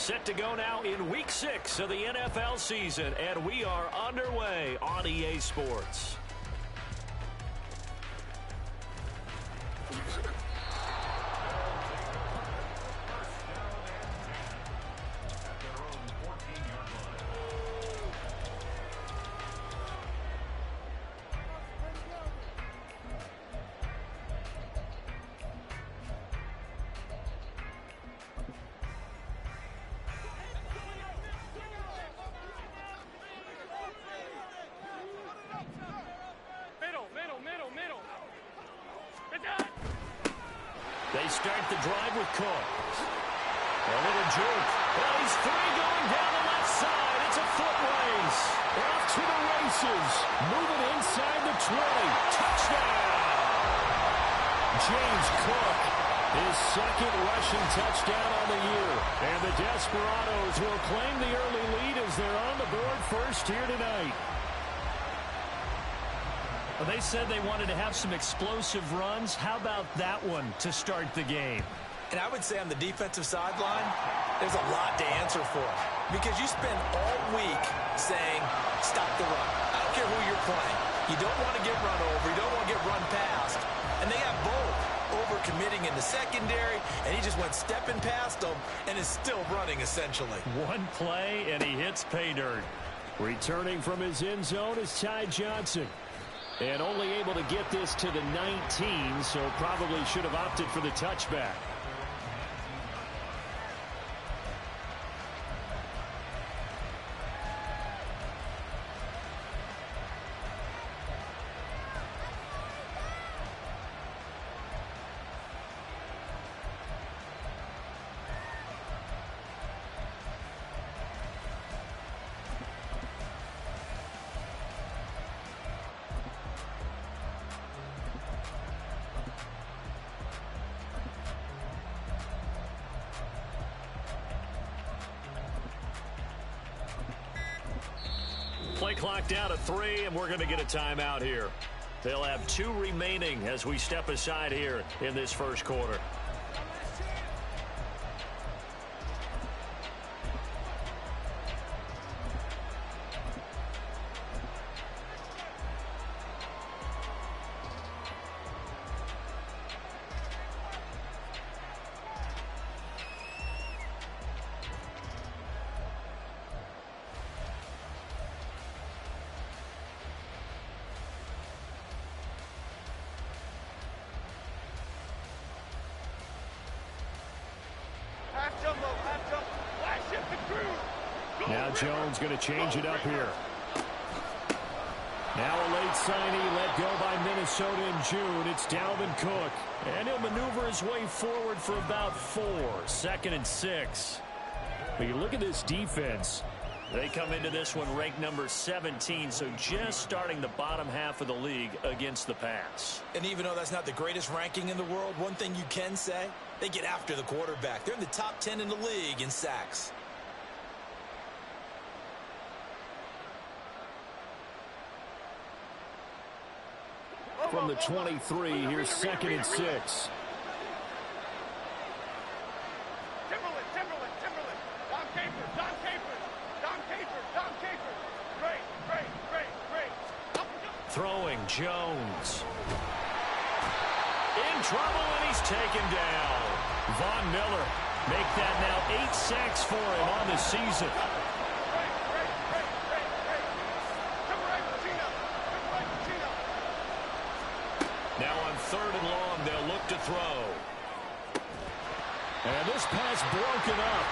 Set to go now in Week 6 of the NFL season, and we are underway on EA Sports. They start the drive with Cook. A little juke. Well, he's free going down the left side. It's a foot race. Off to the races. Moving inside the 20. Touchdown. James Cook, his second rushing touchdown on the year. And the Desperados will claim the early lead as they're on the board first here tonight. Well, they said they wanted to have some explosive runs. How about that one to start the game? And I would say on the defensive sideline, there's a lot to answer for. Because you spend all week saying, stop the run. I don't care who you're playing. You don't want to get run over. You don't want to get run past. And they got both. Over-committing in the secondary, and he just went stepping past them and is still running, essentially. One play, and he hits pay dirt. Returning from his end zone is Ty Johnson. And only able to get this to the 19, so probably should have opted for the touchback. Play clock down to 3, and we're going to get a timeout here. They'll have 2 remaining as we step aside here in this first quarter. Now Jones going to change it up here. Now a late signee let go by Minnesota in June. It's Dalvin Cook. And he'll maneuver his way forward for about 4. 2nd and 6. But you look at this defense. They come into this one ranked number 17, so just starting the bottom half of the league against the pass. And even though that's not the greatest ranking in the world, one thing you can say, they get after the quarterback. They're in the top 10 in the league in sacks. From the 23, here's 2nd and 6. Throwing Jones. In trouble, and he's taken down. Von Miller make that now 8 sacks for him on the season. Now on 3rd and long, they'll look to throw. And this pass broken up.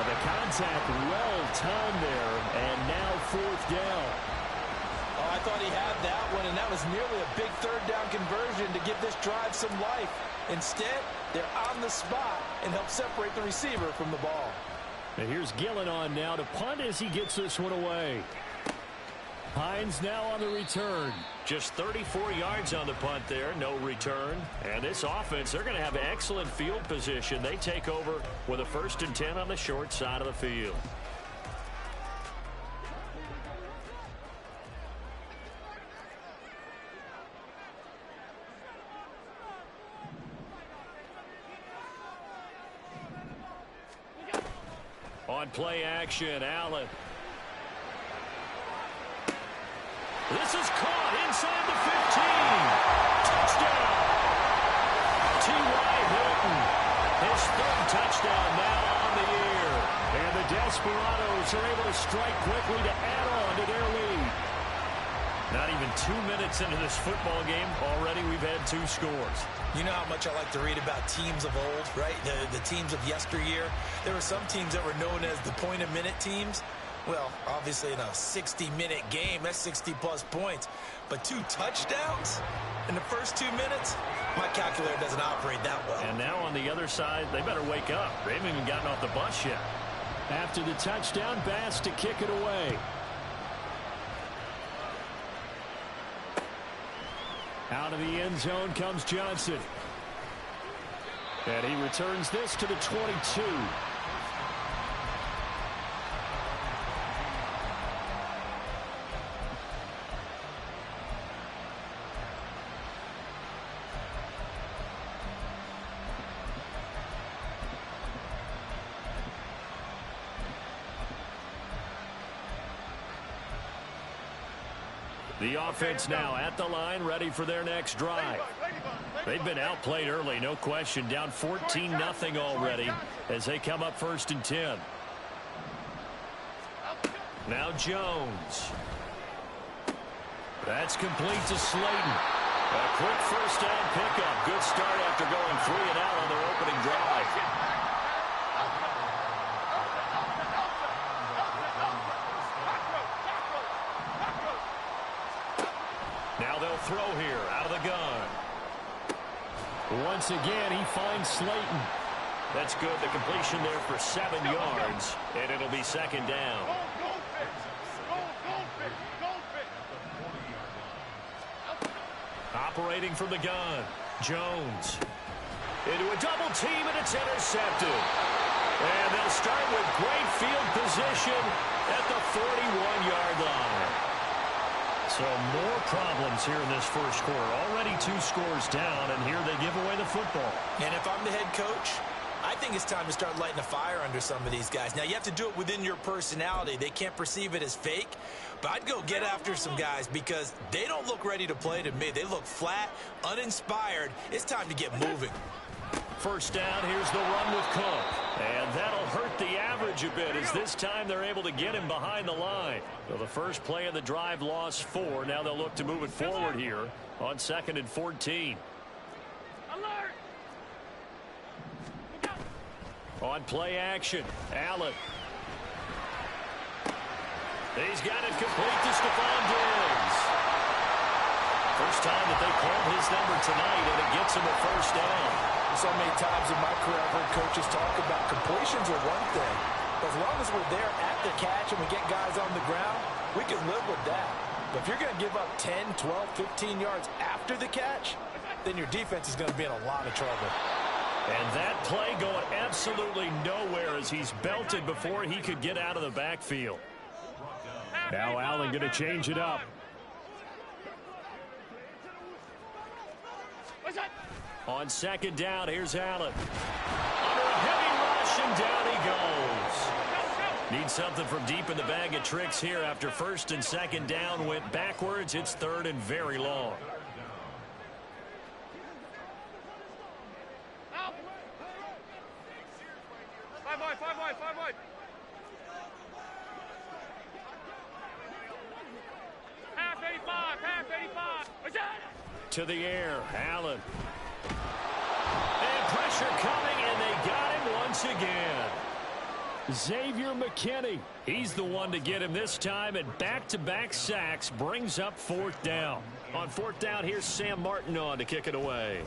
And the contact well timed there, and now 4th down. Oh, I thought he had that one, and that was nearly a big 3rd down conversion to give this drive some life. Instead, they're on the spot and help separate the receiver from the ball. And here's Gillen on now to punt as he gets this one away. Hines now on the return. Just 34 yards on the punt there, no return. And this offense, they're going to have excellent field position. They take over with a 1st and 10 on the short side of the field. On play action, Allen. This is caught inside the 15. Touchdown. T.Y. Hilton. His third touchdown now on the year. And the Desperados are able to strike quickly to add on to their lead. Not even 2 minutes into this football game, already we've had 2 scores. You know how much I like to read about teams of old, right? The teams of yesteryear. There were some teams that were known as the point-a-minute teams. Well, obviously in a 60-minute game, that's 60-plus points. But 2 touchdowns in the first 2 minutes? My calculator doesn't operate that well. And now on the other side, they better wake up. They haven't even gotten off the bus yet. After the touchdown, Bass to kick it away. Out of the end zone comes Johnson. And he returns this to the 22. The offense now at the line, ready for their next drive. They've been outplayed early, no question. Down 14-0 already as they come up 1st and 10. Now Jones. That's complete to Slayton. A quick first down pickup. Good start after going 3 and out on their opening drive. Now they'll throw here out of the gun. Once again, he finds Slayton. That's good. The completion there for 7 yards, and it'll be 2nd down. Operating from the gun, Jones. Into a double team, and it's intercepted. And they'll start with great field position at the 41-yard line. So more problems here in this first quarter. Already 2 scores down, and here they give away the football. And if I'm the head coach, I think it's time to start lighting a fire under some of these guys. Now, you have to do it within your personality. They can't perceive it as fake. But I'd go get after some guys because they don't look ready to play to me. They look flat, uninspired. It's time to get moving. First down, here's the run with Cook. And that'll hurt the average a bit as this time they're able to get him behind the line. So the first play of the drive lost 4. Now they'll look to move it forward here on 2nd and 14. Alert! On play action, Allen. He's got it complete to Stephon Diggs. First time that they called his number tonight, and it gets him a first down. So many times in my career I've heard coaches talk about completions are one thing. But as long as we're there at the catch and we get guys on the ground, we can live with that. But if you're going to give up 10, 12, 15 yards after the catch, then your defense is going to be in a lot of trouble. And that play going absolutely nowhere as he's belted before he could get out of the backfield. Now Allen going to change it up. On 2nd down, here's Allen. Under a heavy rush, and down he goes. Need something from deep in the bag of tricks here after 1st and 2nd down went backwards. It's 3rd and very long. Five wide. Half 85. To the air, Allen. And pressure coming, and they got him once again. Xavier McKinney, he's the one to get him this time, and back-to-back sacks brings up 4th down. On 4th down, here's Sam Martin on to kick it away.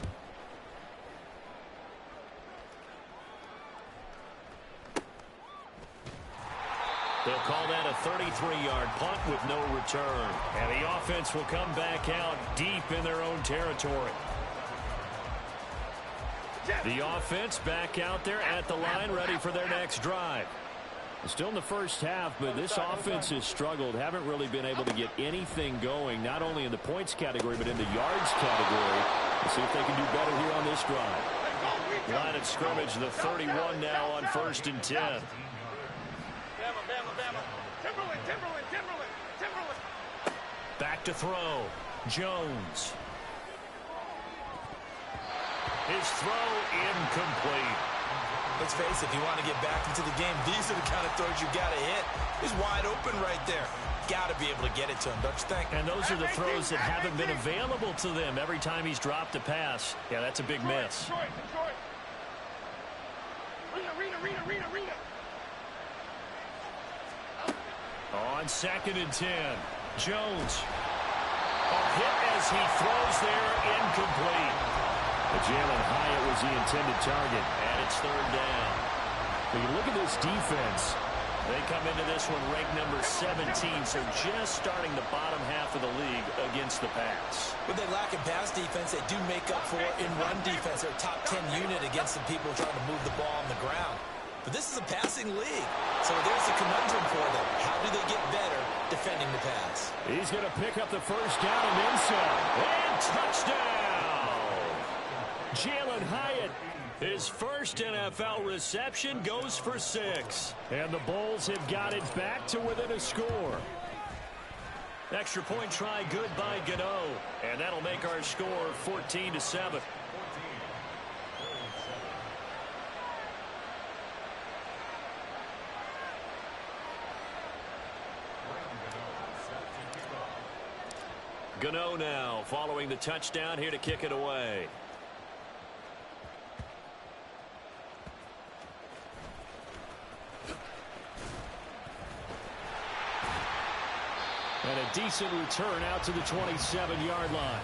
They'll call that a 33-yard punt with no return. And the offense will come back out deep in their own territory. The offense back out there at the line, ready for their next drive. Still in the first half, but this offense has struggled. Haven't really been able to get anything going, not only in the points category, but in the yards category. Let's see if they can do better here on this drive. Line of scrimmage, the 31 now on 1st and 10. Back to throw. Jones. His throw incomplete. Let's face it, if you want to get back into the game, these are the kind of throws you got to hit. He's wide open right there. Got to be able to get it to him, don't you think? And those are the throws that haven't been available to them every time he's dropped a pass. Yeah, that's a big miss. On 2nd and 10, Jones. A hit as he throws there, incomplete. But Jalen Hyatt was the intended target, and it's 3rd down. When you look at this defense, they come into this one ranked number 17, so just starting the bottom half of the league against the pass. When they lack in pass defense, they do make up for it in run defense. They're a top 10 unit against the people trying to move the ball on the ground. But this is a passing league, so there's a conundrum for them. How do they get better defending the pass? He's going to pick up the 1st down and then some. And touchdown! Jalen Hyatt, his first NFL reception, goes for 6. And the Bulls have got it back to within a score. Extra point try good by Gano. And that'll make our score 14-7. Gano now following the touchdown here to kick it away. And a decent return out to the 27-yard line.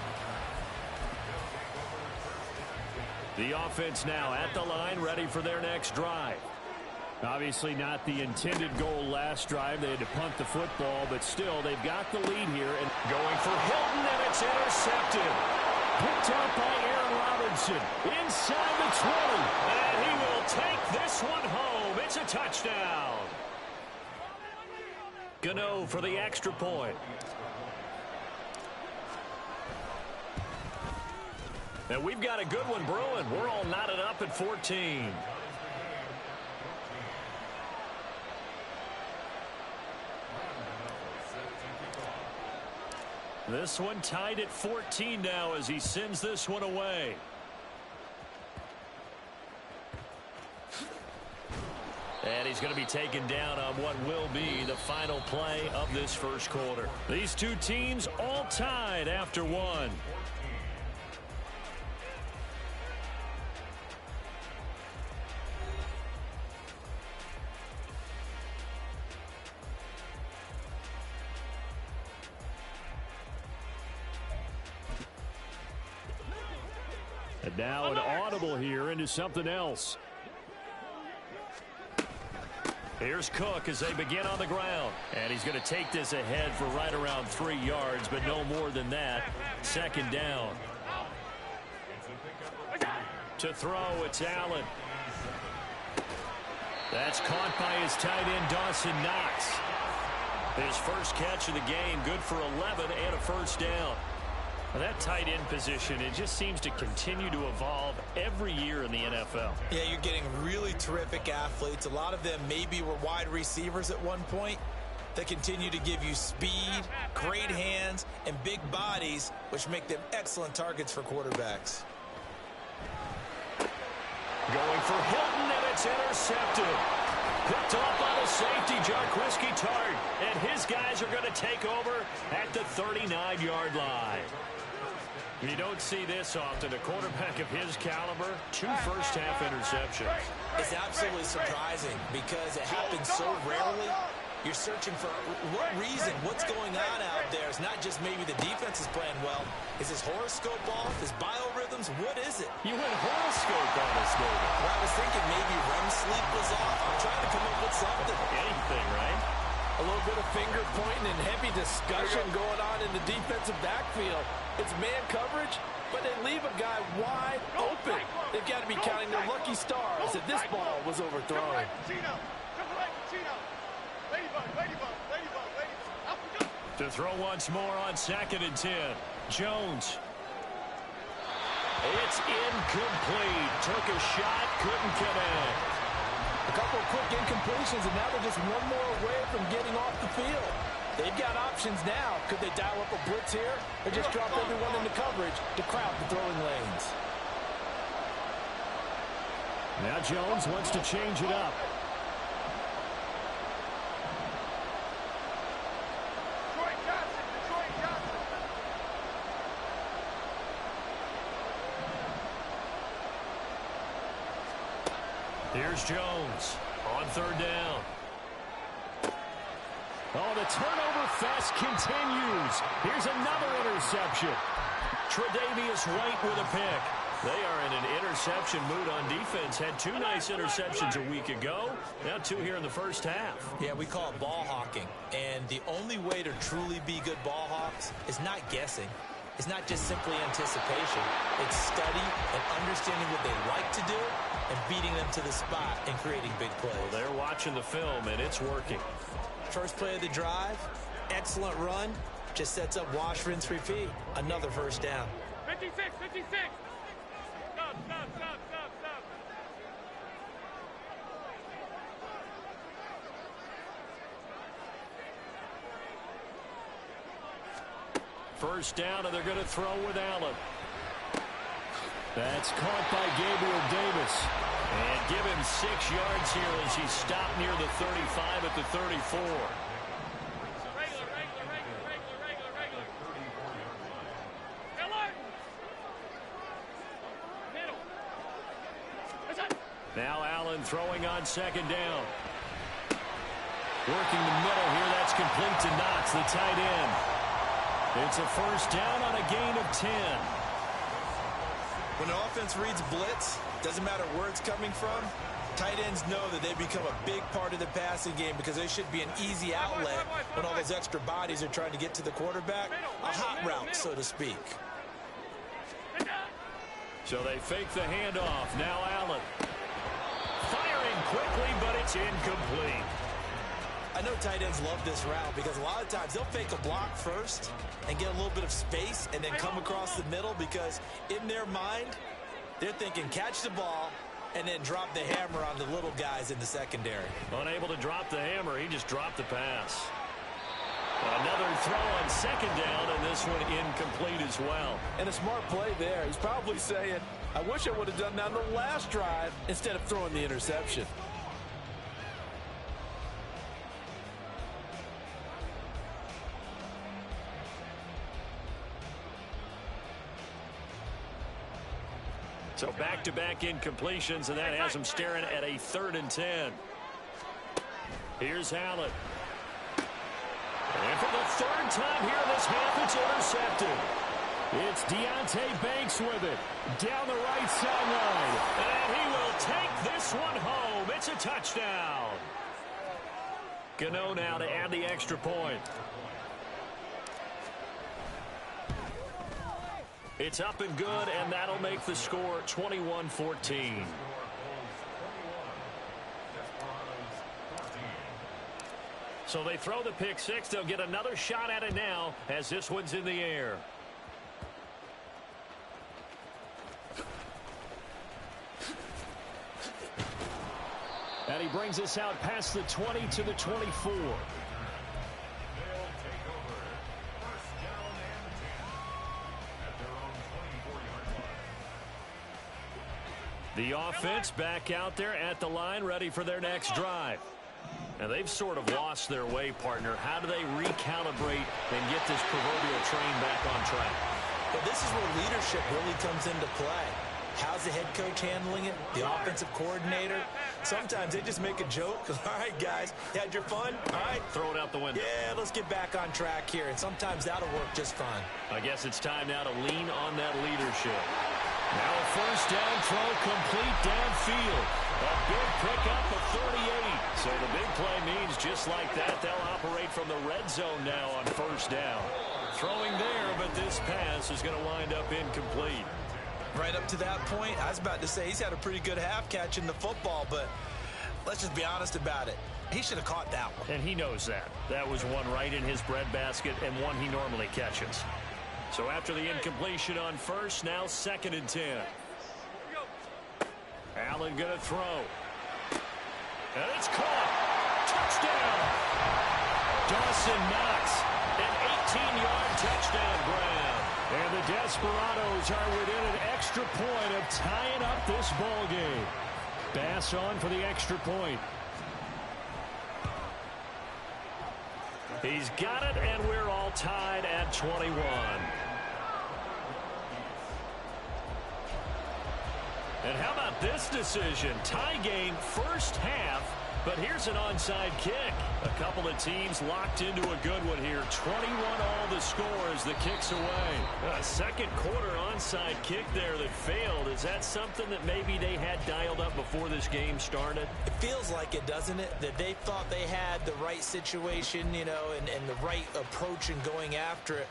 The offense now at the line, ready for their next drive. Obviously not the intended goal last drive. They had to punt the football, but still they've got the lead here. And going for Hilton, and it's intercepted. Picked up by Aaron Robinson inside the 20. And he will take this one home. It's a touchdown. Gano for the extra point. And we've got a good one brewing. We're all knotted up at 14. This one tied at 14 now as he sends this one away. And he's going to be taken down on what will be the final play of this first quarter. These two teams all tied after one. And now an audible here into something else. Here's Cook as they begin on the ground. And he's going to take this ahead for right around 3 yards, but no more than that. 2nd down. To throw, it's Allen. That's caught by his tight end, Dawson Knox. His first catch of the game, good for 11 and a 1st down. Well, that tight end position, it just seems to continue to evolve every year in the NFL. Yeah, you're getting really terrific athletes. A lot of them maybe were wide receivers at one point. They continue to give you speed, great hands, and big bodies, which make them excellent targets for quarterbacks. Going for Hilton, and it's intercepted. Picked off by the safety, Jarquiski Tart. And his guys are going to take over at the 39-yard line. You don't see this often. A quarterback of his caliber, 2 first-half interceptions. It's absolutely surprising because it happens so rarely. You're searching for what reason, what's going on out there. It's not just maybe the defense is playing well. Is his horoscope off? His biorhythms? What is it? You went horoscope on us, David. Well, I was thinking maybe REM sleep was off. I'm trying to come up with something. Anything, right? A little bit of finger pointing and heavy discussion going on in the defensive backfield. It's man coverage, but they leave a guy wide open. They've got to be counting their lucky stars that this ball was overthrown. To throw once more on 2nd and 10. Jones. It's incomplete. Took a shot, couldn't connect. A couple of quick incompletions, and now they're just one more away from getting off the field. They've got options now. Could they dial up a blitz here or just drop everyone into coverage to crowd the throwing lanes? Now Jones wants to change it up. Here's Jones on third down. Oh, the turnover fest continues. Here's another interception. Tre'Davious White with a pick. They are in an interception mood on defense. Had 2 nice interceptions a week ago. Now 2 here in the first half. Yeah, we call it ball hawking. And the only way to truly be good ball hawks is not guessing. It's not just simply anticipation. It's study and understanding what they like to do and beating them to the spot and creating big plays. Well, they're watching the film, and it's working. First play of the drive, excellent run, just sets up wash, rinse, repeat. Another first down. 56, 56. Stop, stop, stop, stop, stop. First down, and they're going to throw with Allen. That's caught by Gabriel Davis. And give him 6 yards here as he's stopped near the 35 at the 34. Now Allen throwing on second down. Working the middle here. That's complete to Knox, the tight end. It's a first down on a gain of 10. When an offense reads blitz, doesn't matter where it's coming from, tight ends know that they become a big part of the passing game because they should be an easy outlet when all those extra bodies are trying to get to the quarterback. A hot route, so to speak. So they fake the handoff. Now Allen. Firing quickly, but it's incomplete. I know tight ends love this route because a lot of times they'll fake a block first and get a little bit of space and then come across the middle because in their mind, they're thinking catch the ball and then drop the hammer on the little guys in the secondary. Unable to drop the hammer, he just dropped the pass. Another throw on second down, and this one incomplete as well. And a smart play there. He's probably saying, I wish I would have done that on the last drive instead of throwing the interception. So back-to-back incompletions, and that has him staring at a 3rd and 10. Here's Allen. And for the 3rd time here in this half, it's intercepted. It's Deonte Banks with it. Down the right sideline. And he will take this one home. It's a touchdown. Gano now to add the extra point. It's up and good, and that'll make the score 21-14. So they throw the pick six. They'll get another shot at it now as this one's in the air. And he brings us out past the 20 to the 24. The offense back out there at the line, ready for their next drive. And they've sort of lost their way, partner. How do they recalibrate and get this proverbial train back on track? But this is where leadership really comes into play. How's the head coach handling it? The offensive coordinator? Sometimes they just make a joke. All right, guys, you had your fun? All right. Throw it out the window. Yeah, let's get back on track here. And sometimes that'll work just fine. I guess it's time now to lean on that leadership. Now a first down throw complete downfield. A big pickup of 38. So the big play means just like that, they'll operate from the red zone now on first down. Throwing there, but this pass is going to wind up incomplete. Right up to that point, I was about to say he's had a pretty good half catching the football, but let's just be honest about it. He should have caught that one. And he knows that. That was one right in his breadbasket and one he normally catches. So after the incompletion on first, now 2nd and 10. Allen going to throw. And it's caught. Touchdown. Dawson Knox, an 18-yard touchdown grab. And the Desperados are within an extra point of tying up this ball game. Bass on for the extra point. He's got it, and we're all tied at 21. And how about this decision? Tie game first half, but here's an onside kick. A couple of teams locked into a good one here. 21 all the score as the kick's away. A second quarter onside kick there that failed. Is that something that maybe they had dialed up before this game started? It feels like it, doesn't it? That they thought they had the right situation, you know, and the right approach in going after it.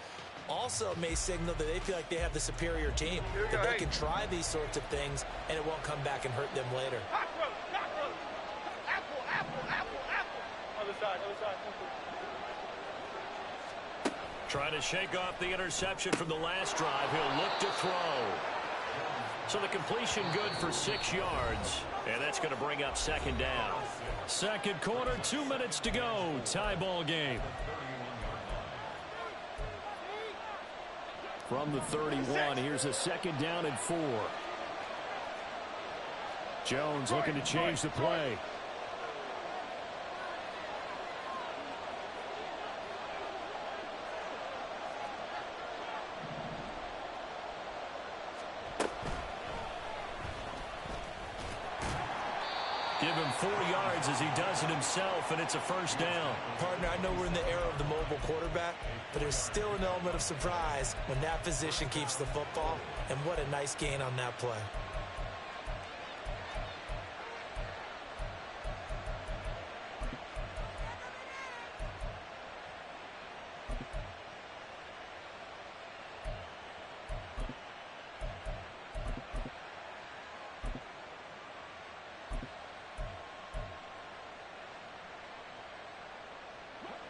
Also may signal that they feel like they have the superior team, that they can try these sorts of things and it won't come back and hurt them later. Other side. Trying to shake off the interception from the last drive. He'll look to throw. So the completion good for 6 yards, and that's going to bring up second down. Second quarter, 2 minutes to go. Tie ball game. From the 31, here's a second down and 4. Jones looking to change the play. Give him 4 yards as he does it himself, and it's a first down. Partner, I know we're in the era of the mobile quarterback, but there's still an element of surprise when that position keeps the football, and what a nice gain on that play.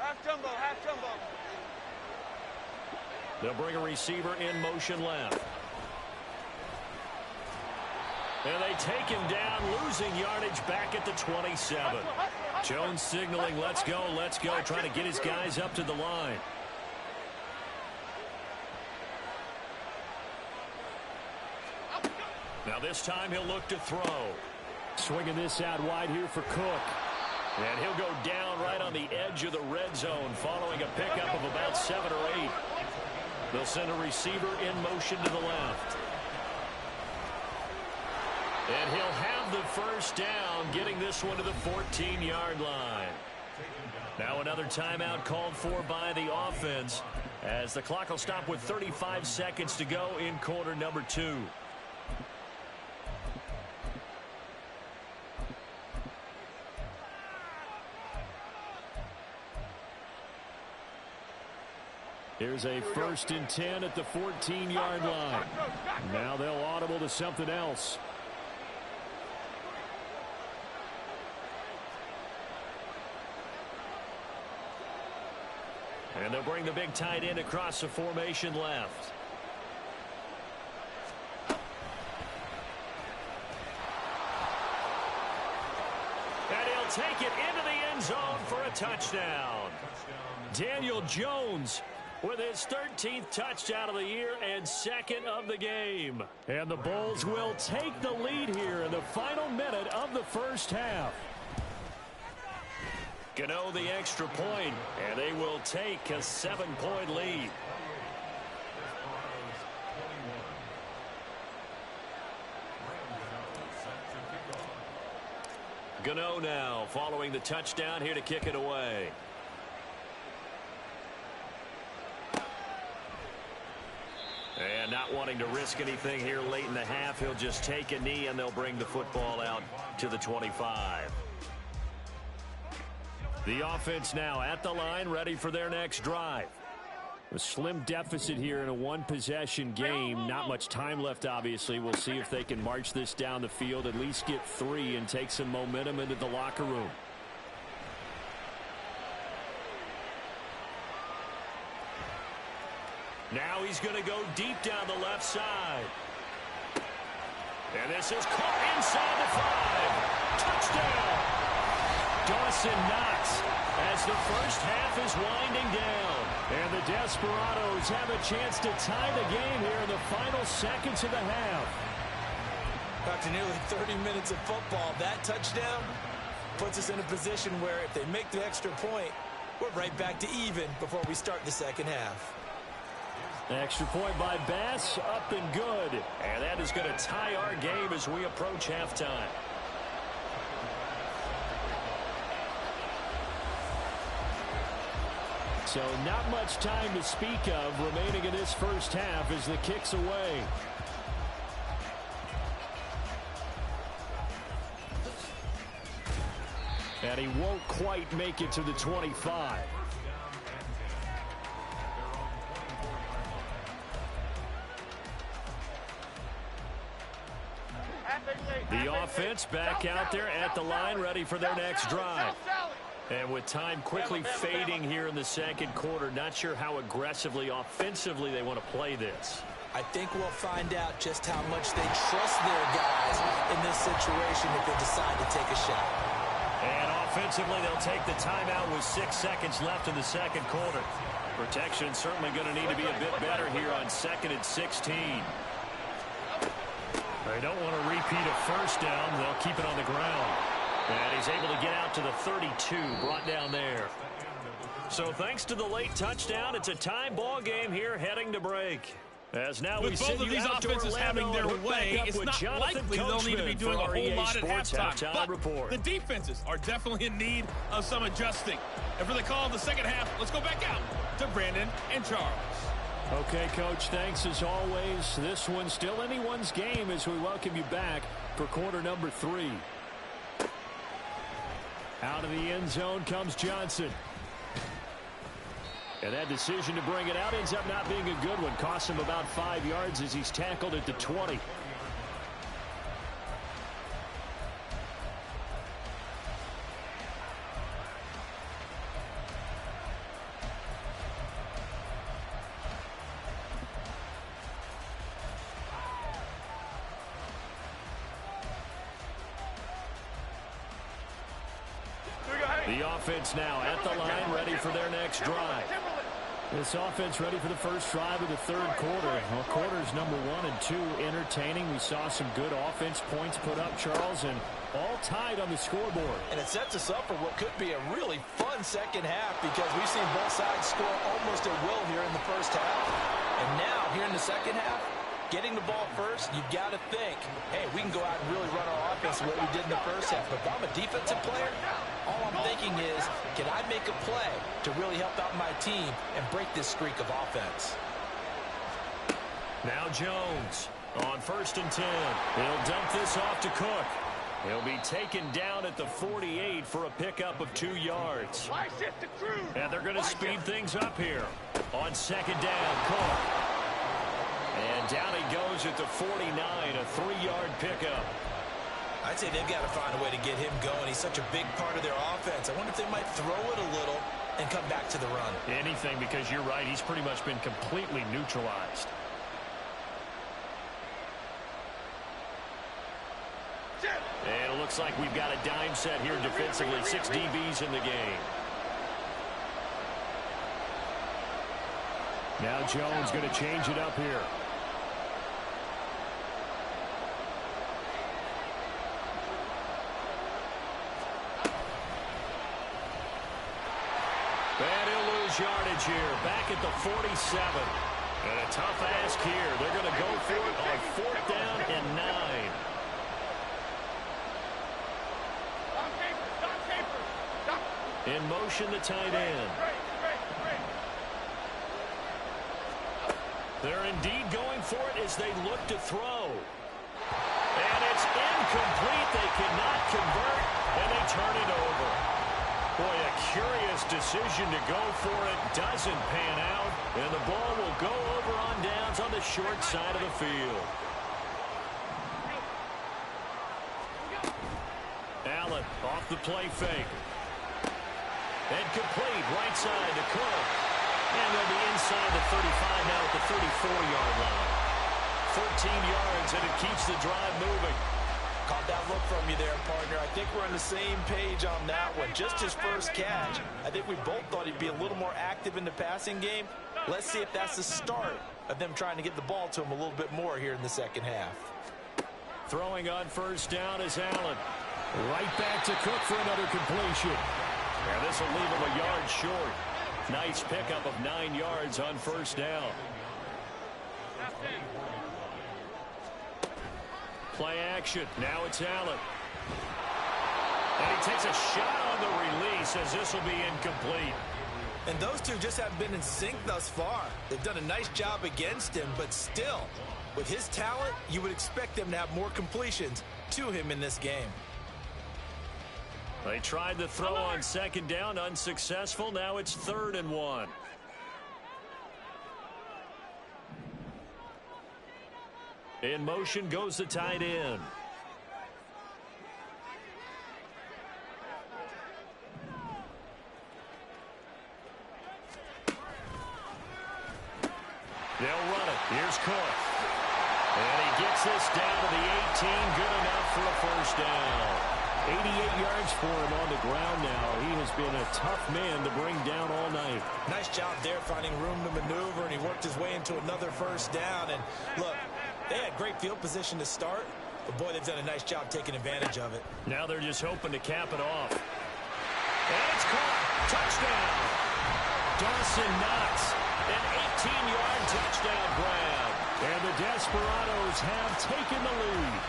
Half jumbo. They'll bring a receiver in motion left. And they take him down, losing yardage back at the 27. Jones signaling, let's go, trying to get his guys up to the line. Now this time he'll look to throw. Swinging this out wide here for Cook. And he'll go down right on the edge of the red zone following a pickup of about 7 or 8. They'll send a receiver in motion to the left. And he'll have the first down, getting this one to the 14-yard line. Now another timeout called for by the offense as the clock will stop with 35 seconds to go in quarter number 2. Here's a 1st and 10 at the 14-yard line. Now they'll audible to something else. And they'll bring the big tight end across the formation left. And he'll take it into the end zone for a touchdown. Daniel Jones with his 13th touchdown of the year and 2nd of the game. And the Bulls will take the lead here in the final minute of the first half. Gano the extra point, and they will take a 7-point lead. Gano now following the touchdown here to kick it away. And not wanting to risk anything here late in the half, he'll just take a knee and they'll bring the football out to the 25. The offense now at the line, ready for their next drive. A slim deficit here in a one-possession game. Not much time left, obviously. We'll see if they can march this down the field, at least get 3 and take some momentum into the locker room. Now he's going to go deep down the left side. And this is caught inside the 5. Touchdown! Dawson Knox as the first half is winding down. And the Desperados have a chance to tie the game here in the final seconds of the half. After nearly 30 minutes of football, that touchdown puts us in a position where if they make the extra point, we're right back to even before we start the second half. Extra point by Bass, up and good. And that is going to tie our game as we approach halftime. So not much time to speak of remaining in this first half as the kick's away. And he won't quite make it to the 25. The offense back out there at the line, ready for their next drive. And with time quickly fading here in the second quarter, not sure how aggressively, offensively they want to play this. I think we'll find out just how much they trust their guys in this situation if they decide to take a shot. And offensively, they'll take the timeout with 6 seconds left in the second quarter. Protection certainly going to need to be a bit better here on 2nd and 16. They don't want to repeat a first down. They'll keep it on the ground. And he's able to get out to the 32, brought down there. So thanks to the late touchdown, it's a tie ball game here heading to break. As now With both of these offenses having their way, it's not likely they'll need to be doing a whole lot at halftime. But the defenses are definitely in need of some adjusting. And for the call of the second half, let's go back out to Brandon and Charles. Okay, Coach, thanks as always. This one's still anyone's game as we welcome you back for quarter number 3. Out of the end zone comes Johnson. And that decision to bring it out ends up not being a good one. Costs him about 5 yards as he's tackled at the 20. The offense now at the line, ready for their next drive. This offense ready for the first drive of the third quarter. Well, quarters number 1 and 2 entertaining. We saw some good offense points put up, Charles, and all tied on the scoreboard. And it sets us up for what could be a really fun second half because we've seen both sides score almost at will here in the first half. And now, here in the second half, getting the ball first, you've got to think, hey, we can go out and really run our offense the way we did in the first half. But if I'm a defensive player, all I'm thinking is, can I make a play to really help out my team and break this streak of offense? Now Jones on 1st and 10. He'll dump this off to Cook. He'll be taken down at the 48 for a pickup of 2 yards. And they're going to speed things up here. On 2nd down, Cook. And down he goes at the 49, a 3-yard pickup. I'd say they've got to find a way to get him going. He's such a big part of their offense. I wonder if they might throw it a little and come back to the run. Anything, because you're right. He's pretty much been completely neutralized. And it looks like we've got a dime set here defensively. 6 DBs in the game. Now Jones going to change it up here. And he'll lose yardage here. Back at the 47. And a tough ask here. They're going to go for it on 4th down and 9. In motion, the tight end. They're indeed going for it as they look to throw. And it's incomplete. They cannot convert, and they turn it over. Boy, a curious decision to go for it. Doesn't pan out, and the ball will go over on downs on the short side of the field. Allen off the play fake. And complete right side to Cook. And they'll be inside the 35 now at the 34-yard line. 14 yards, and it keeps the drive moving. Caught that look from you there, partner. I think we're on the same page on that one. Just his first catch. I think we both thought he'd be a little more active in the passing game. Let's see if that's the start of them trying to get the ball to him a little bit more here in the second half. Throwing on first down is Allen. Right back to Cook for another completion. And this will leave him a yard short. Nice pickup of 9 yards on first down. Play action. Now it's Allen. And he takes a shot on the release as this will be incomplete. And those two just haven't been in sync thus far. They've done a nice job against him, but still, with his talent, you would expect them to have more completions to him in this game. They tried to throw on second down, unsuccessful. Now it's 3rd and 1. In motion goes the tight end. They'll run it. Here's Cook. And he gets this down to the 18. Good enough for a first down. 88 yards for him on the ground now. He has been a tough man to bring down all night. Nice job there finding room to maneuver, and he worked his way into another first down. And look, they had great field position to start, but boy, they've done a nice job taking advantage of it. Now they're just hoping to cap it off. And it's caught. Touchdown. Dawson Knox. An 18-yard touchdown grab. And the Desperados have taken the lead.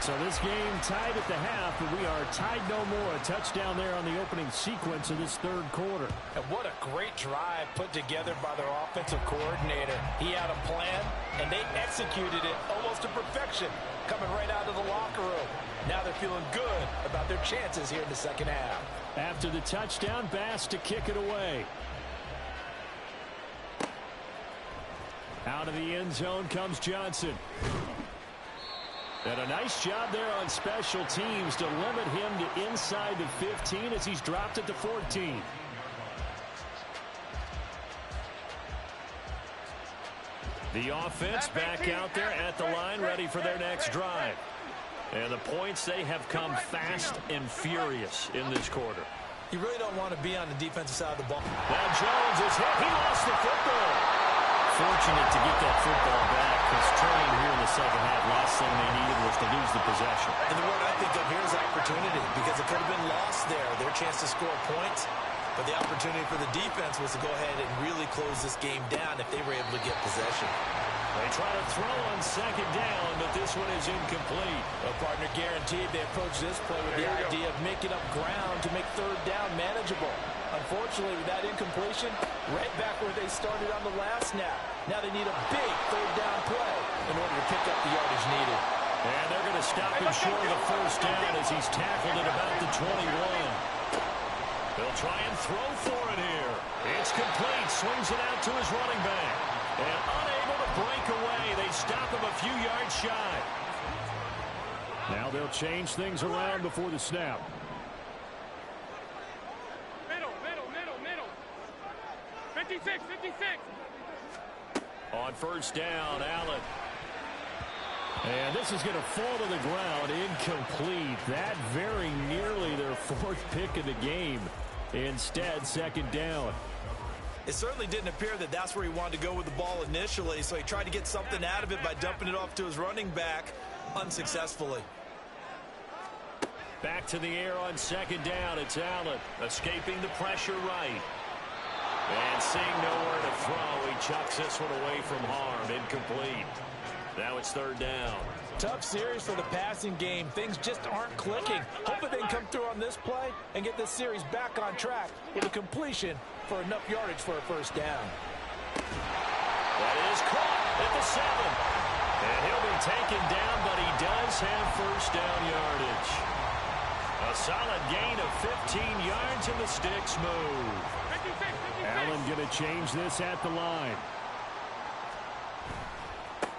So this game tied at the half, but we are tied no more. A touchdown there on the opening sequence of this 3rd quarter. And what a great drive put together by their offensive coordinator. He had a plan, and they executed it almost to perfection, coming right out of the locker room. Now they're feeling good about their chances here in the second half. After the touchdown, Bass to kick it away. Out of the end zone comes Johnson. And a nice job there on special teams to limit him to inside the 15 as he's dropped at the 14. The offense back out there at the line, ready for their next drive. And the points, they have come fast and furious in this quarter. You really don't want to be on the defensive side of the ball. Now Jones is hit. He lost the football. Fortunate to get that football back, because turning here in the second half, last thing they needed was to lose the possession. And the word I think of here is opportunity, because it could have been lost there. Their chance to score points, but the opportunity for the defense was to go ahead and really close this game down if they were able to get possession. They try to throw on second down, but this one is incomplete. A partner guaranteed they approach this play with the idea of making up ground to make 3rd down manageable. Unfortunately, with that incompletion, right back where they started on the last snap. Now they need a big 3rd down play in order to pick up the yardage needed. And they're going to stop him short of the first down as he's tackled at about the 21. They'll try and throw for it here. It's complete. Swings it out to his running back. And unable to break away. They stop him a few yards shy. Now they'll change things around before the snap. Middle. 56. On first down, Allen. And this is going to fall to the ground, incomplete. That very nearly their 4th pick of the game. Instead, second down. It certainly didn't appear that that's where he wanted to go with the ball initially, so he tried to get something out of it by dumping it off to his running back unsuccessfully. Back to the air on second down. It's Allen escaping the pressure right. And seeing nowhere to throw, he chucks this one away from harm. Incomplete. Now it's 3rd down. Tough series for the passing game. Things just aren't clicking. Hoping they can come through on this play and get this series back on track with a completion for enough yardage for a first down. That is caught at the 7. And he'll be taken down, but he does have first down yardage. A solid gain of 15 yards, and the sticks move. Allen going to change this at the line.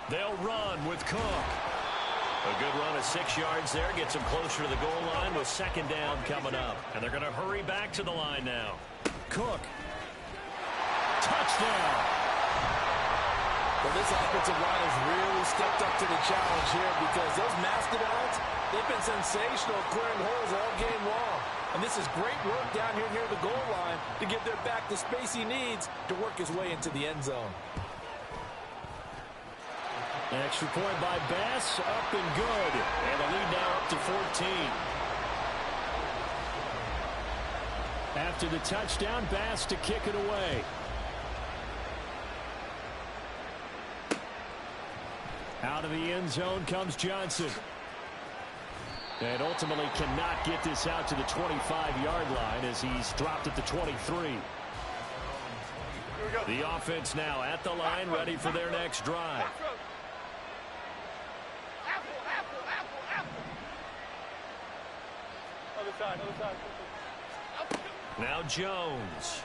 They'll run with Cook. A good run of 6 yards there. Gets him closer to the goal line with second down coming up. And they're going to hurry back to the line now. Cook. Touchdown. Well, this offensive line has really stepped up to the challenge here because those mastodons, they've been sensational clearing holes all game long. And this is great work down here near the goal line to give their back the space he needs to work his way into the end zone. An extra point by Bass, up and good. And the lead now up to 14. After the touchdown, Bass to kick it away. Out of the end zone comes Johnson. And ultimately cannot get this out to the 25-yard line as he's dropped at the 23. The offense now at the line, ready for their next drive. Other side, other side. Now Jones.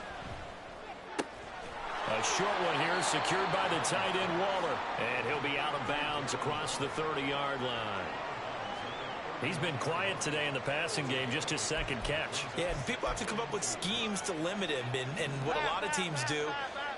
A short one here, secured by the tight end Waller. And he'll be out of bounds across the 30-yard line. He's been quiet today in the passing game, just his second catch. Yeah, and people have to come up with schemes to limit him. And what a lot of teams do,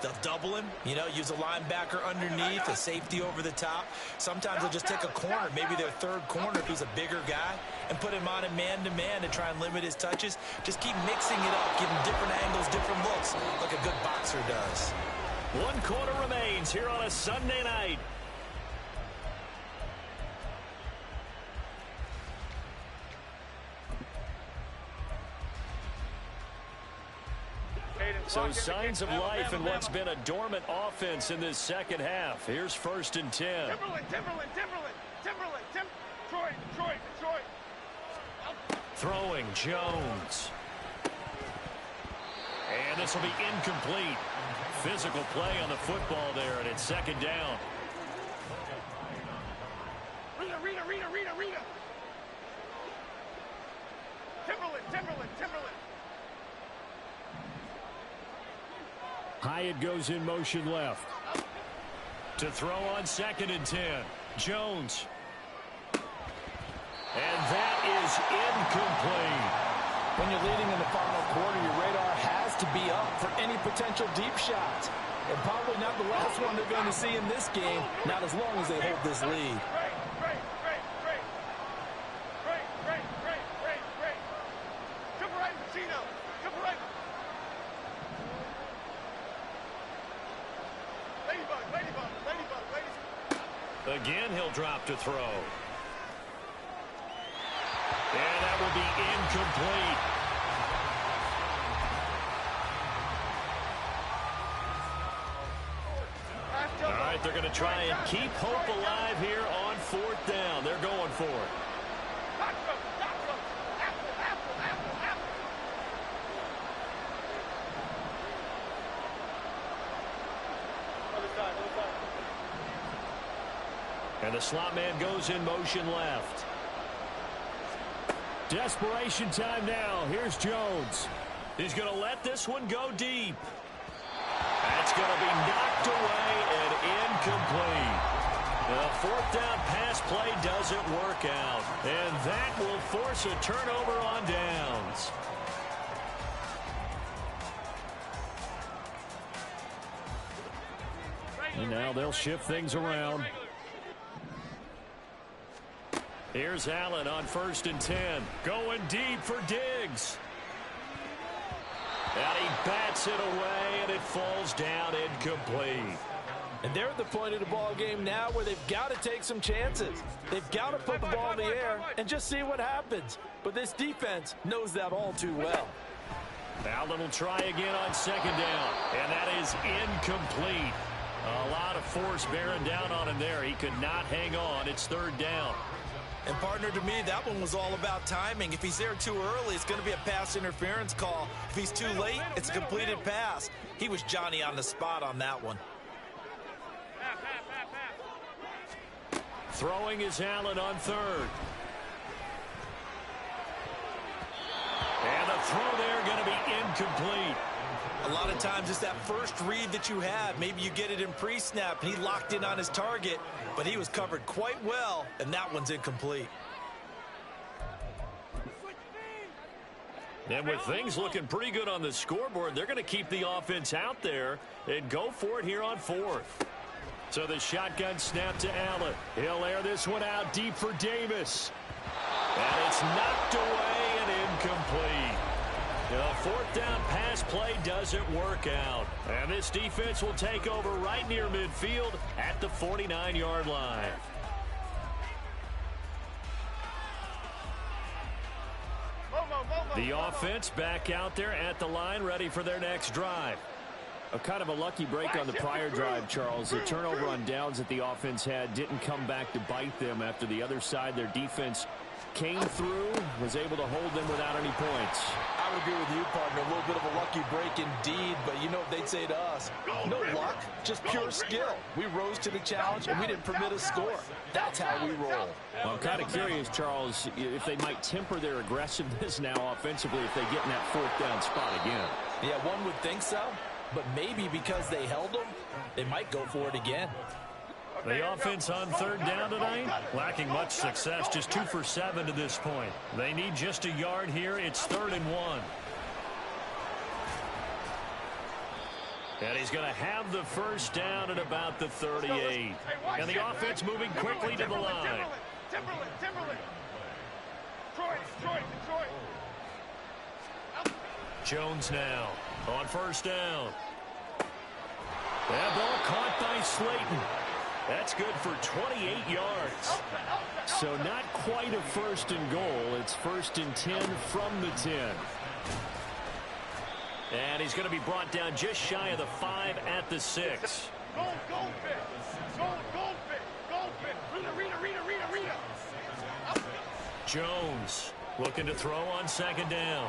they'll double him, you know, use a linebacker underneath, a safety over the top. Sometimes they'll just take a corner, maybe their third corner if he's a bigger guy, and put him on a man-to-man to try and limit his touches. Just keep mixing it up, give him different angles, different looks, like a good boxer does. 1 quarter remains here on a Sunday night. So signs of life in what's been a dormant offense in this second half. Here's 1st and 10. Troy. Throwing Jones. And this will be incomplete. Physical play on the football there, and it's 2nd down. Rita. Timberland. Hyatt goes in motion left. To throw on 2nd and 10. Jones. And that is incomplete. When you're leading in the final quarter, your radar has to be up for any potential deep shots. And probably not the last one they're going to see in this game, not as long as they hold this lead. Great. Jump right, Pacino. Jump right. Ladybug. Again, he'll drop to throw. And that will be incomplete. All right, they're going to try and keep hope alive here on 4th down. They're going for it. And the slot man goes in motion left. Desperation time now. Here's Jones. He's going to let this one go deep. That's going to be knocked away and incomplete. The 4th down pass play doesn't work out. And that will force a turnover on downs. And now they'll shift things around. Here's Allen on 1st and 10. Going deep for Diggs. And he bats it away, and it falls down incomplete. And they're at the point of the ball game now where they've got to take some chances. They've got to put the ball in the air and just see what happens. But this defense knows that all too well. Allen will try again on 2nd down, and that is incomplete. A lot of force bearing down on him there. He could not hang on. It's 3rd down. And partner, to me, that one was all about timing. If he's there too early, it's going to be a pass interference call. If he's too late, it's a completed pass. He was Johnny on the spot on that one. Throwing is Allen on 3rd. And the throw there going to be incomplete. A lot of times it's that first read that you have. Maybe you get it in pre-snap, and he locked in on his target, but he was covered quite well, and that one's incomplete. And with things looking pretty good on the scoreboard, they're going to keep the offense out there and go for it here on 4th. So the shotgun snap to Allen. He'll air this one out deep for Davis. And it's knocked away and incomplete. The fourth down pass play doesn't work out. And this defense will take over right near midfield at the 49-yard line. The offense back out there at the line, ready for their next drive. A kind of a lucky break on the prior drive, Charles. The turnover on downs that the offense had didn't come back to bite them after the other side. Their defense came through, was able to hold them without any points. I would agree with you, partner. A little bit of a lucky break indeed, but you know what they'd say to us? No luck, just pure skill. We rose to the challenge, and we didn't permit a score. That's how we roll. Well, I'm kind of curious, Charles, if they might temper their aggressiveness now offensively if they get in that fourth down spot again. Yeah, one would think so, but maybe because they held them, they might go for it again. The offense on third down tonight, lacking much success, just 2 for 7 to this point. They need just a yard here. It's 3rd and 1. And he's going to have the first down at about the 38. And the offense moving quickly to the line. Timberland. Troy. Jones now on first down. That ball caught by Slayton. That's good for 28 yards. So not quite a 1st and goal. It's 1st and 10 from the 10. And he's going to be brought down just shy of the 5 at the 6. Goldfish. Rita. Jones looking to throw on 2nd down.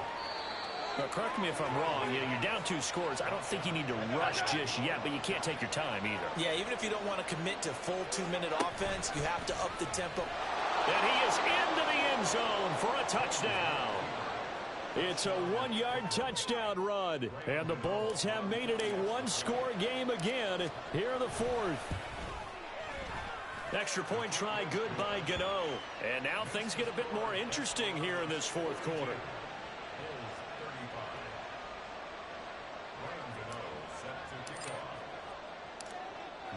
Now, correct me if I'm wrong. You're down 2 scores. I don't think you need to rush just yet, but you can't take your time either. Yeah, even if you don't want to commit to full 2-minute offense, you have to up the tempo. And he is into the end zone for a touchdown. It's a 1-yard touchdown run. And the Bulls have made it a 1-score game again here in the 4th. Extra point try good by Gano. And now things get a bit more interesting here in this 4th quarter.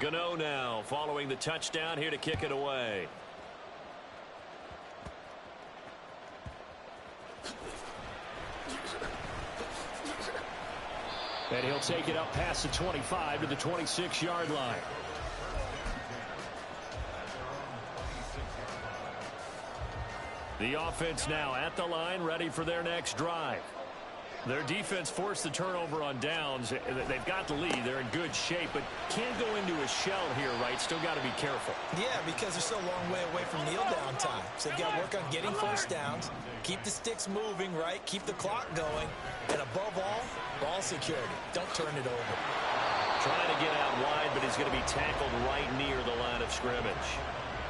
Gano now following the touchdown here to kick it away. And he'll take it up past the 25 to the 26-yard line. The offense now at the line, ready for their next drive. Their defense forced the turnover on downs. They've got the lead. They're in good shape, but can't go into a shell here, right? Still got to be careful. Yeah, because they're still a long way away from kneel down time. So they've got to work on getting first downs, keep the sticks moving, right? Keep the clock going. And above all, ball security. Don't turn it over. Trying to get out wide, but he's going to be tackled right near the line of scrimmage.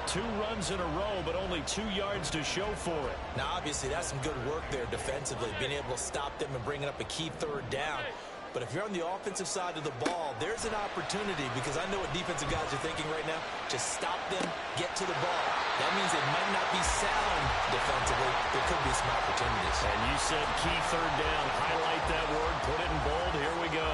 2 runs in a row, but only 2 yards to show for it. Now, obviously, that's some good work there defensively, being able to stop them and bringing up a key 3rd down. But if you're on the offensive side of the ball, there's an opportunity, because I know what defensive guys are thinking right now. Just stop them, get to the ball. That means they might not be sound defensively. There could be some opportunities. And you said key 3rd down. Highlight that word, put it in bold. Here we go.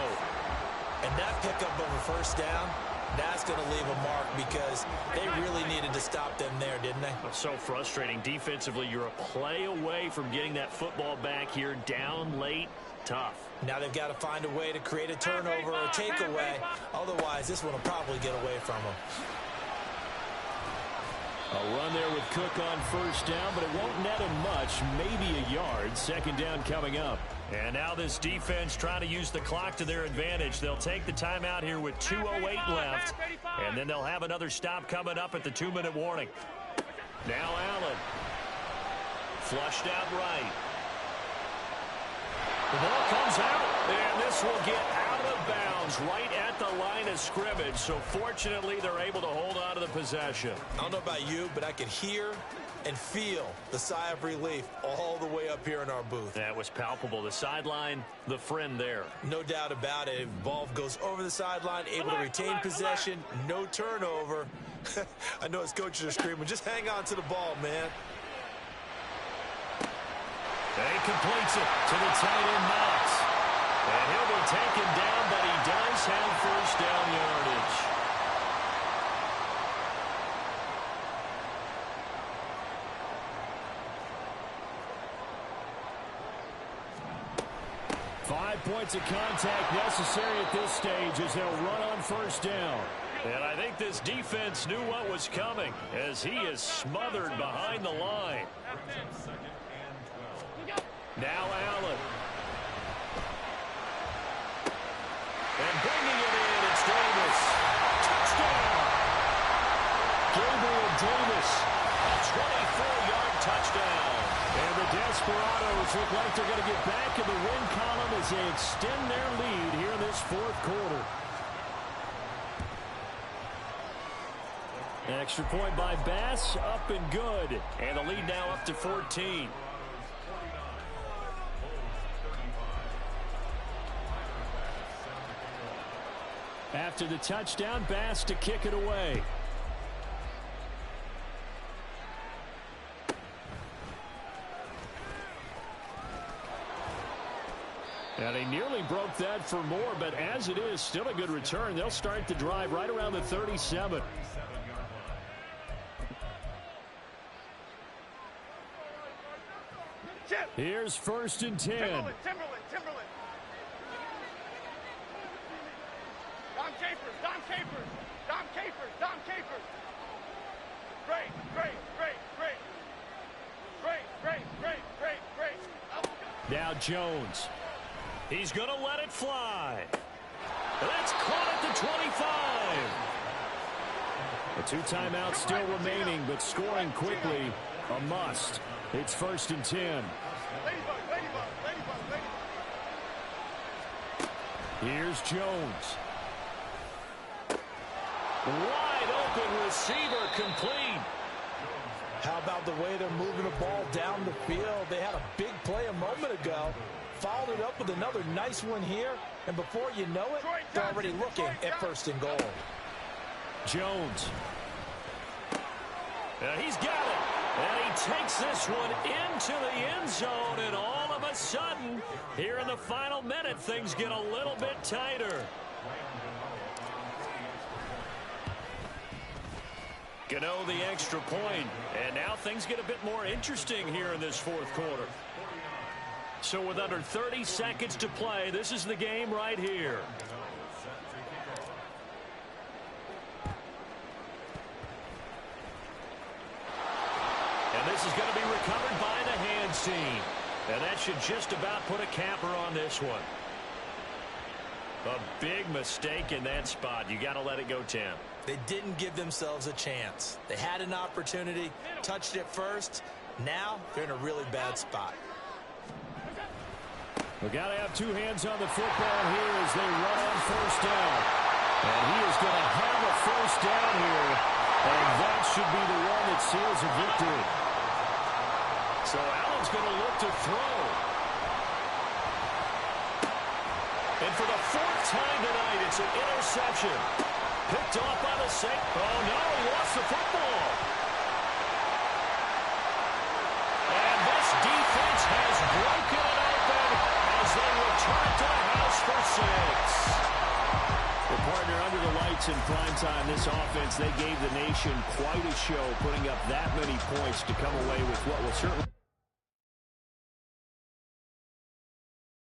And that pickup of a first down, that's going to leave a mark, because they really needed to stop them there, didn't they? So frustrating. Defensively, you're a play away from getting that football back here. Down late, tough. Now they've got to find a way to create a turnover or a takeaway. Otherwise, this one will probably get away from them. A run there with Cook on first down, but it won't net him much. Maybe a yard. 2nd down coming up. And now this defense trying to use the clock to their advantage. They'll take the timeout here with 2:08 left. And then they'll have another stop coming up at the 2-minute warning. Now Allen. Flushed out right. The ball comes out, and this will get out of bounds right at the line of scrimmage. So fortunately, they're able to hold on to the possession. I don't know about you, but I could hear and feel the sigh of relief all the way up here in our booth. That was palpable. The sideline, the friend there. No doubt about it. Ball goes over the sideline, able to retain possession, no turnover. I know his coaches are screaming, just hang on to the ball, man. And he completes it to the tight end, Knox. And he'll be taken down, but he does have first down yardage. 5 points of contact necessary at this stage as they'll run on first down. And I think this defense knew what was coming as he is smothered behind the line. Now Allen. And bringing it in, it's Davis. Touchdown! Gabriel Davis. A 24-yard touchdown. And the Desperados look like they're going to get back in the win column as they extend their lead here in this fourth quarter. Extra point by Bass, up and good. And the lead now up to 14. After the touchdown, Bass to kick it away. And he nearly broke that for more, but as it is, still a good return. They'll start the drive right around the 37. Here's 1st and 10. Timberland. Dom Capers. Great. Now Jones. He's going to let it fly. That's caught at the 25. The 2 timeouts still remaining, but scoring quickly, a must. It's 1st and 10. Here's Jones. Wide open receiver complete. How about the way they're moving the ball down the field? They had a big play a moment ago. Followed it up with another nice one here. And before you know it, they're already looking at 1st and goal. Jones. He's got it. And he takes this one into the end zone. And all of a sudden, here in the final minute, things get a little bit tighter. Gano the extra point. And now things get a bit more interesting here in this fourth quarter. So with under 30 seconds to play, this is the game right here. And this is going to be recovered by the hands team. And that should just about put a capper on this one. A big mistake in that spot. You got to let it go, Tim. They didn't give themselves a chance. They had an opportunity, touched it first. Now they're in a really bad spot. We got to have 2 hands on the football here as they run on first down. And he is going to have a first down here. And that should be the one that seals a victory. So Allen's going to look to throw. And for the 4th time tonight, it's an interception. Picked off by the safe. Oh, no, he lost the football. And this defense has broken it open as they return to the house for 6. Well, partner, under the lights in primetime, this offense, they gave the nation quite a show, putting up that many points to come away with what will certainly